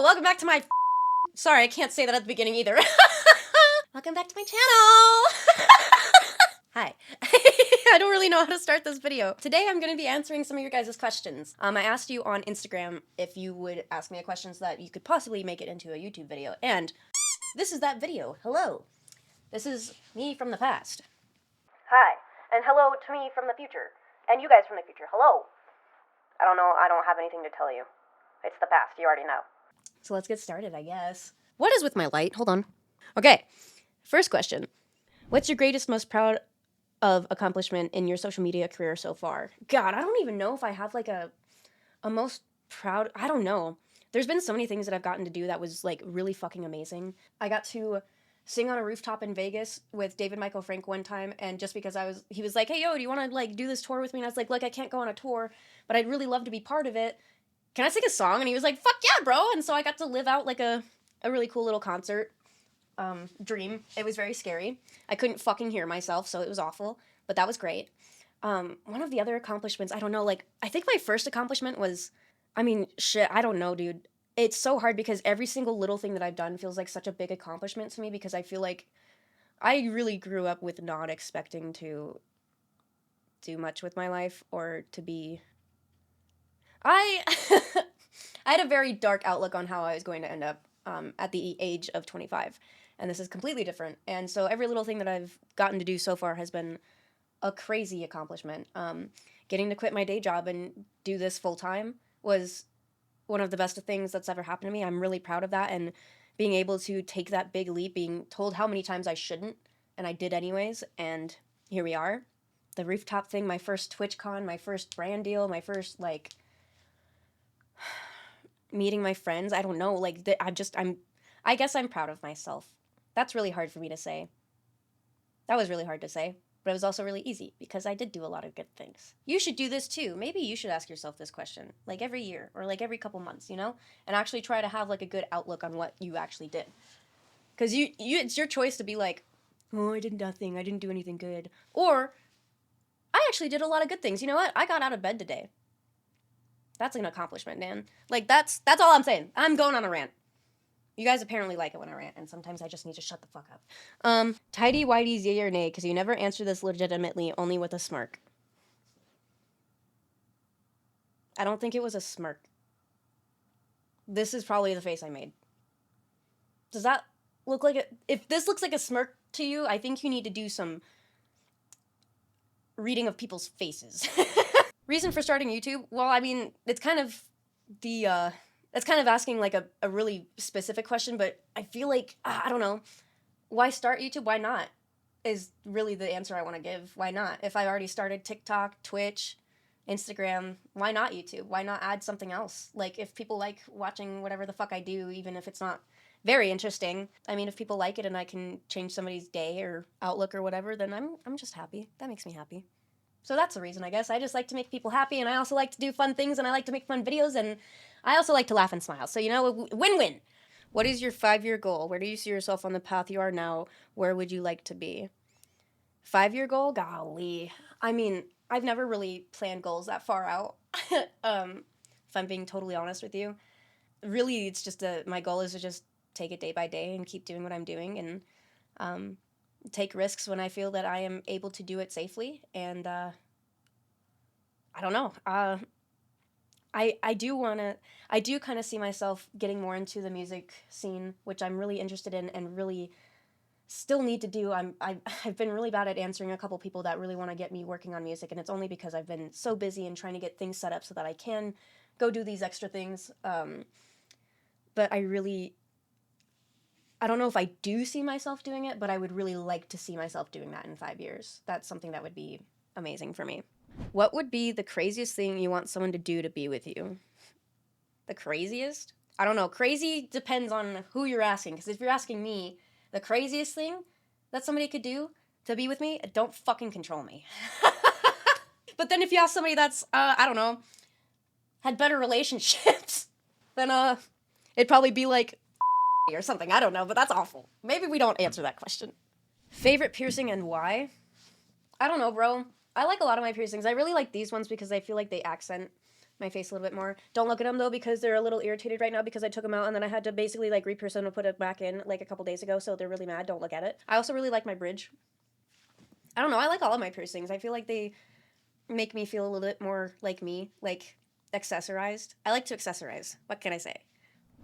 welcome back to my... Sorry, I can't say that at the beginning either. Welcome back to my channel! Hi. I don't really know how to start this video. Today I'm going to be answering some of your guys' questions. I asked you on Instagram if you would ask me a question so that you could possibly make it into a YouTube video, and this is that video. Hello. This is me from the past. Hi. And hello to me from the future. And you guys from the future. Hello. I don't know. I don't have anything to tell you. It's the past. You already know. So let's get started, I guess. What is with my light? Hold on. Okay. First question. What's your greatest, most proud of accomplishment in your social media career so far? God, I don't even know if I have like a most proud... I don't know. There's been so many things that I've gotten to do that was like really fucking amazing. I got to sing on a rooftop in Vegas with David Michael Frank one time, and just because he was like, hey, yo, do you want to like do this tour with me? And I was like, look, I can't go on a tour, but I'd really love to be part of it. Can I sing a song? And he was like, fuck yeah, bro. And so I got to live out like a really cool little concert dream. It was very scary. I couldn't fucking hear myself, so it was awful, but that was great. One of the other accomplishments, I don't know, like, I think my first accomplishment was, I mean, shit, I don't know, dude. It's so hard because every single little thing that I've done feels like such a big accomplishment to me, because I feel like I really grew up with not expecting to do much with my life or to be... I had a very dark outlook on how I was going to end up at the age of 25, and this is completely different. And so every little thing that I've gotten to do so far has been a crazy accomplishment. Getting to quit my day job and do this full time was one of the best things that's ever happened to me. I'm really proud of that, and being able to take that big leap, being told how many times I shouldn't, and I did anyways, and here we are. The rooftop thing, my first TwitchCon, my first brand deal, my first, like, meeting my friends. I don't know, like, I guess I'm proud of myself. That's really hard for me to say. That was really hard to say, but it was also really easy because I did do a lot of good things. You should do this too. Maybe you should ask yourself this question, like every year or like every couple months, you know, and actually try to have like a good outlook on what you actually did. Because it's your choice to be like, oh, I did nothing, I didn't do anything good, or I actually did a lot of good things. You know what? I got out of bed today. That's an accomplishment, man. Like, that's all I'm saying. I'm going on a rant. You guys apparently like it when I rant, and sometimes I just need to shut the fuck up. Tidy whitey's yay or nay, because you never answer this legitimately, only with a smirk. I don't think it was a smirk. This is probably the face I made. Does that look like it? If this looks like a smirk to you, I think you need to do some reading of people's faces. Reason for starting YouTube? Well, I mean, it's kind of asking like a really specific question, but I feel like, I don't know, why start YouTube? Why not? Is really the answer I want to give. Why not? If I already started TikTok, Twitch, Instagram, why not YouTube? Why not add something else? Like, if people like watching whatever the fuck I do, even if it's not very interesting, I mean, if people like it and I can change somebody's day or outlook or whatever, then I'm just happy. That makes me happy. So that's the reason, I guess. I just like to make people happy, and I also like to do fun things, and I like to make fun videos, and I also like to laugh and smile. So, you know, win-win. What is your 5-year goal? Where do you see yourself on the path you are now? Where would you like to be? 5-year goal? Golly. I mean, I've never really planned goals that far out, if I'm being totally honest with you. Really, it's just my goal is to just take it day by day and keep doing what I'm doing, and take risks when I feel that I am able to do it safely. And I don't know. I do kind of see myself getting more into the music scene, which I'm really interested in and really still need to do. I've been really bad at answering a couple people that really want to get me working on music, and it's only because I've been so busy and trying to get things set up so that I can go do these extra things. But I don't know if I do see myself doing it, but I would really like to see myself doing that in 5 years. That's something that would be amazing for me. What would be the craziest thing you want someone to do to be with you? The craziest? I don't know. Crazy depends on who you're asking, because if you're asking me, the craziest thing that somebody could do to be with me, don't fucking control me. But then if you ask somebody that's, I don't know, had better relationships, then it'd probably be like or something. I don't know, but that's awful. Maybe we don't answer that question. Favorite piercing and why? I don't know, bro. I like a lot of my piercings. I really like these ones because I feel like they accent my face a little bit more. Don't look at them though, because they're a little irritated right now because I took them out and then I had to basically like repurpose and put it back in like a couple days ago, so they're really mad. Don't look at it. I also really like my bridge. I don't know, I like all of my piercings. I feel like they make me feel a little bit more like me, like accessorized. I like to accessorize. What can I say?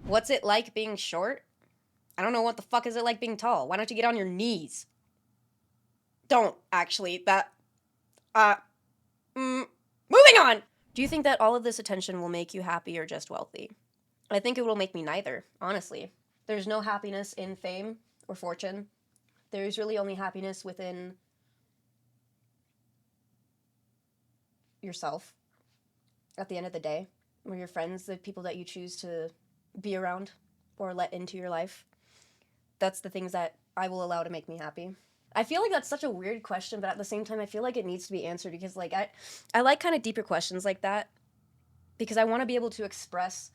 What's it like being short? I don't know. What the fuck is it like being tall? Why don't you get on your knees? Don't, actually. Moving on! Do you think that all of this attention will make you happy or just wealthy? I think it will make me neither, honestly. There's no happiness in fame or fortune. There's really only happiness within yourself at the end of the day, or your friends, the people that you choose to be around or let into your life. That's the things that I will allow to make me happy. I feel like that's such a weird question, but at the same time, I feel like it needs to be answered because, like, I like kind of deeper questions like that because I want to be able to express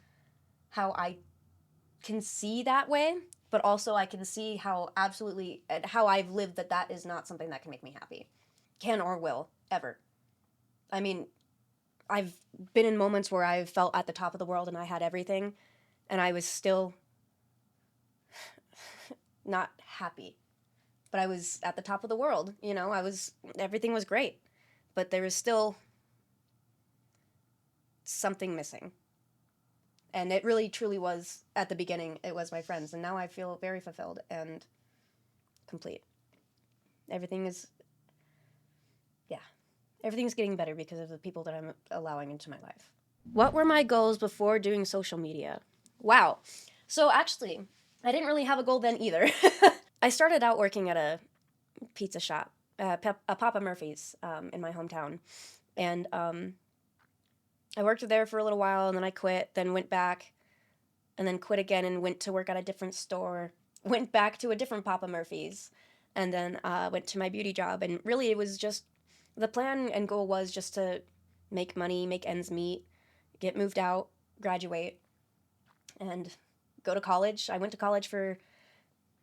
how I can see that way, but also I can see how absolutely, how I've lived that is not something that can make me happy. Can or will, ever. I mean, I've been in moments where I've felt at the top of the world and I had everything, and I was still not happy. But I was at the top of the world, you know, everything was great. But there was still something missing. And it really, truly was, at the beginning, it was my friends. And now I feel very fulfilled and complete. Everything's getting better because of the people that I'm allowing into my life. What were my goals before doing social media? Wow. So actually, I didn't really have a goal then either. I started out working at a pizza shop, a Papa Murphy's, in my hometown. And I worked there for a little while, and then I quit, then went back, and then quit again and went to work at a different store, went back to a different Papa Murphy's, and then went to my beauty job. And really, it was just, the plan and goal was just to make money, make ends meet, get moved out, graduate, and go to college. I went to college for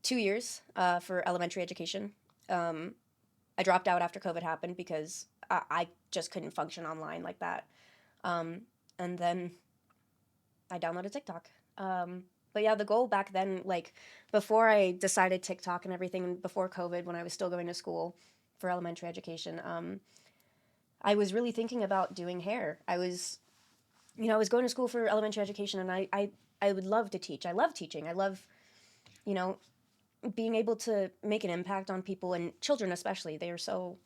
2 years for elementary education. I dropped out after COVID happened because I just couldn't function online like that. And then I downloaded TikTok. But yeah, the goal back then, like before I decided TikTok and everything, before COVID, when I was still going to school for elementary education, I was really thinking about doing hair. I was going to school for elementary education, and I would love to teach. I love teaching. I love, being able to make an impact on people and children especially. They are so,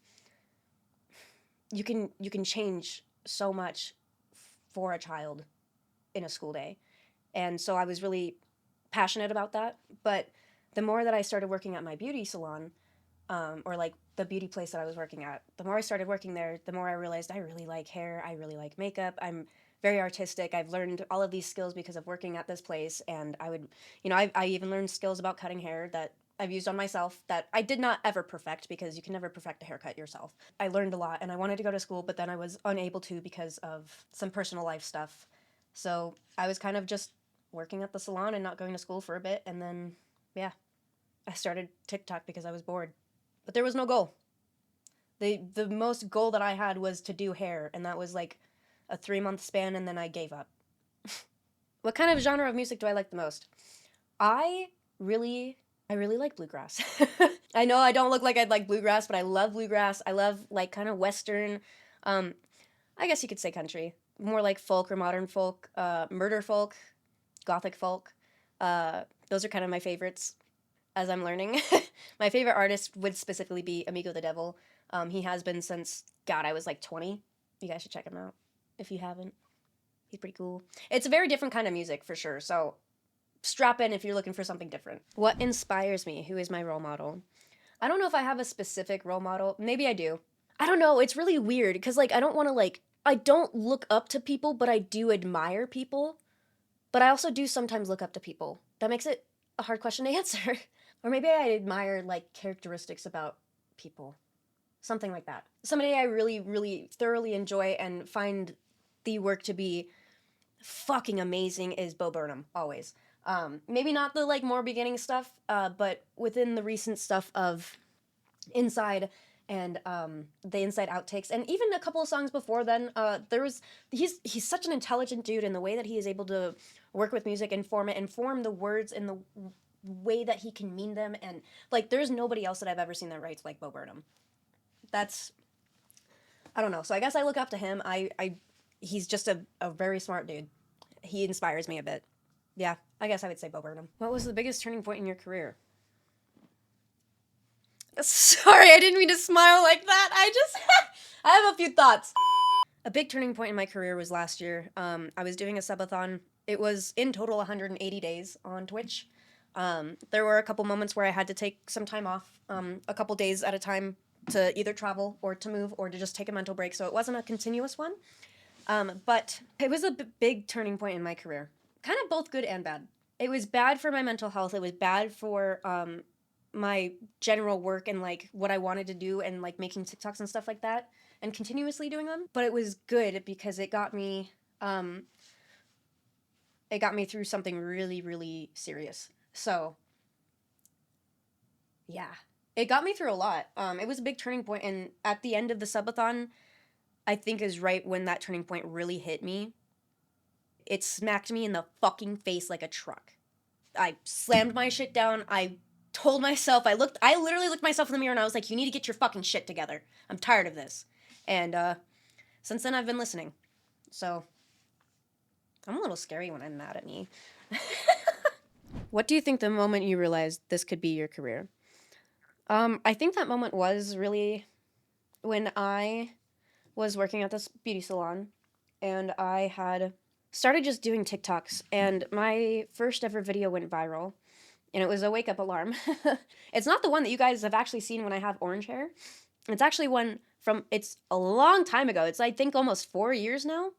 you can change so much for a child in a school day. And so I was really passionate about that. But the more that I started working at my beauty salon, or like the beauty place that I was working at, the more I started working there, the more I realized I really like hair, I really like makeup, I'm very artistic. I've learned all of these skills because of working at this place, and I would, I even learned skills about cutting hair that I've used on myself that I did not ever perfect because you can never perfect a haircut yourself. I learned a lot, and I wanted to go to school, but then I was unable to because of some personal life stuff. So I was kind of just working at the salon and not going to school for a bit, and then, yeah, I started TikTok because I was bored. But there was no goal. The most goal that I had was to do hair, and that was like a 3-month span, and then I gave up. What kind of genre of music do I like the most? I really like bluegrass. I know I don't look like I'd like bluegrass, but I love bluegrass. I love like kind of Western, I guess you could say country. More like folk or modern folk, murder folk, gothic folk. Those are kind of my favorites as I'm learning. My favorite artist would specifically be Amigo the Devil. He has been since, God, I was like 20. You guys should check him out if you haven't. He's pretty cool. It's a very different kind of music for sure, so strap in if you're looking for something different. What inspires me? Who is my role model? I don't know if I have a specific role model. Maybe I do. I don't know. It's really weird because, like, I don't want to, like, I don't look up to people, but I do admire people. But I also do sometimes look up to people. That makes it a hard question to answer. Or maybe I admire, like, characteristics about people. Something like that. Somebody I really, really thoroughly enjoy and find the work to be fucking amazing is Bo Burnham, always. Maybe not the, like, more beginning stuff, but within the recent stuff of Inside and the inside outtakes, and even a couple of songs before then. He's such an intelligent dude in the way that he is able to work with music and form the words in the way that he can mean them, and like there's nobody else that I've ever seen that writes like Bo Burnham. That's, I don't know. So I guess I look up to him. He's just a very smart dude. He inspires me a bit. Yeah, I guess I would say Bo Burnham. What was the biggest turning point in your career? Sorry, I didn't mean to smile like that. I have a few thoughts. A big turning point in my career was last year. I was doing a subathon. It was in total 180 days on Twitch. There were a couple moments where I had to take some time off, a couple days at a time, to either travel or to move or to just take a mental break. So it wasn't a continuous one. But it was a big turning point in my career. Kind of both good and bad. It was bad for my mental health. It was bad for my general work and like what I wanted to do and like making TikToks and stuff like that and continuously doing them. But it was good because it got me through something really, really serious. So yeah, it got me through a lot. It was a big turning point, and at the end of the subathon, I think is right when that turning point really hit me. It smacked me in the fucking face like a truck. I slammed my shit down. I told myself, I literally looked myself in the mirror and I was like, you need to get your fucking shit together. I'm tired of this. And since then I've been listening. So I'm a little scary when I'm mad at me. What do you think the moment you realized this could be your career? I think that moment was really when I was working at this beauty salon and I had started just doing TikToks, and my first ever video went viral, and it was a wake up alarm. It's not the one that you guys have actually seen when I have orange hair. It's actually one from, it's a long time ago. It's I think almost 4 years now.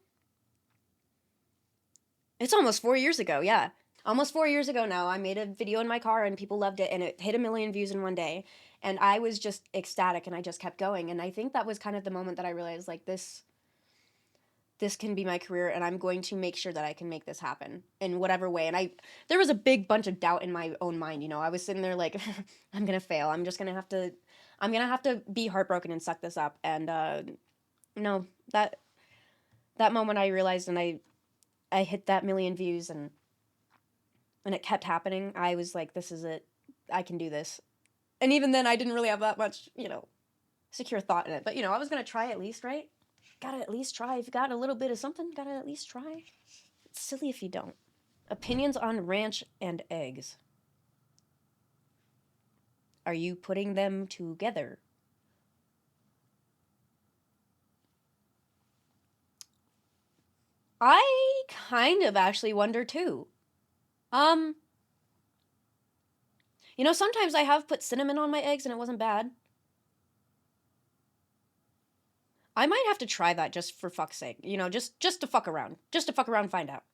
It's almost 4 years ago, yeah. Almost 4 years ago now, I made a video in my car and people loved it and it hit 1 million views in one day. And I was just ecstatic and I just kept going. And I think that was kind of the moment that I realized like this can be my career and I'm going to make sure that I can make this happen in whatever way. And there was a big bunch of doubt in my own mind, you know. I was sitting there like, I'm going to fail. I'm going to have to be heartbroken and suck this up. And no, that moment I realized, and I hit that 1 million views and it kept happening. I was like, this is it. I can do this. And even then I didn't really have that much, you know, secure thought in it. But, you know, I was going to try at least, right? Gotta at least try. If you got a little bit of something, gotta at least try. It's silly if you don't. Opinions on ranch and eggs. Are you putting them together? I kind of actually wonder too. You know, sometimes I have put cinnamon on my eggs and it wasn't bad. I might have to try that just for fuck's sake. You know, just to fuck around. Just to fuck around and find out.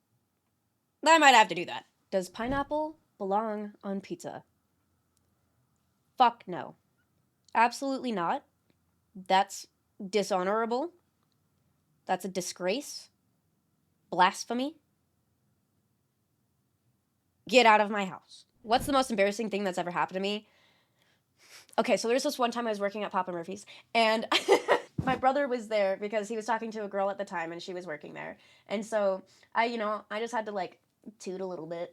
I might have to do that. Does pineapple belong on pizza? Fuck no. Absolutely not. That's dishonorable. That's a disgrace. Blasphemy. Get out of my house. What's the most embarrassing thing that's ever happened to me? Okay, so there's this one time I was working at Papa Murphy's, and my brother was there because he was talking to a girl at the time, and she was working there. And so I just had to like toot a little bit.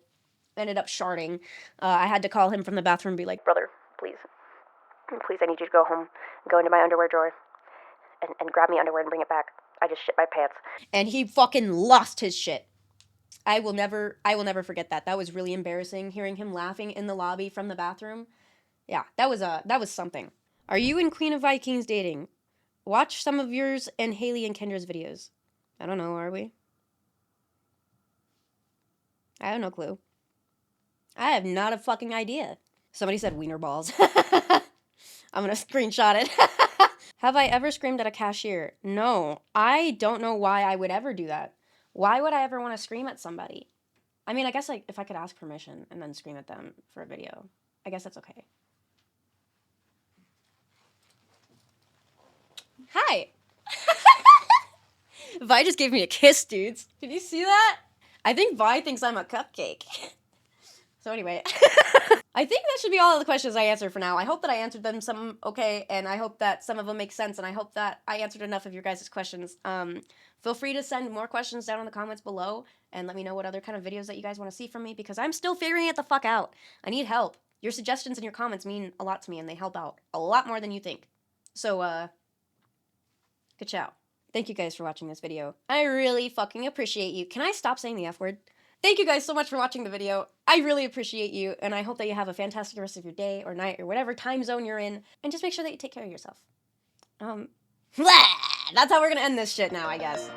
Ended up sharding. I had to call him from the bathroom and be like, brother, please, I need you to go home, go into my underwear drawer, and grab me underwear and bring it back. I just shit my pants. And he fucking lost his shit. I will never forget that. That was really embarrassing, hearing him laughing in the lobby from the bathroom. Yeah, that was something. Are you and Queen of Vikings dating? Watch some of yours and Haley and Kendra's videos. I don't know, are we? I have no clue. I have not a fucking idea. Somebody said wiener balls. I'm gonna screenshot it. Have I ever screamed at a cashier? No. I don't know why I would ever do that. Why would I ever want to scream at somebody? I mean, I guess like if I could ask permission and then scream at them for a video, I guess that's okay. Hi. Vi just gave me a kiss, dudes. Did you see that? I think Vi thinks I'm a cupcake. So anyway. I think that should be all of the questions I answered for now. I hope that I answered them some okay, and I hope that some of them make sense, and I hope that I answered enough of your guys' questions. Feel free to send more questions down in the comments below, and let me know what other kind of videos that you guys want to see from me, because I'm still figuring it the fuck out. I need help. Your suggestions and your comments mean a lot to me, and they help out a lot more than you think. So, good ciao. Thank you guys for watching this video. I really fucking appreciate you. Can I stop saying the F word? Thank you guys so much for watching the video. I really appreciate you, and I hope that you have a fantastic rest of your day or night or whatever time zone you're in, and just make sure that you take care of yourself. That's how we're gonna end this shit now, I guess.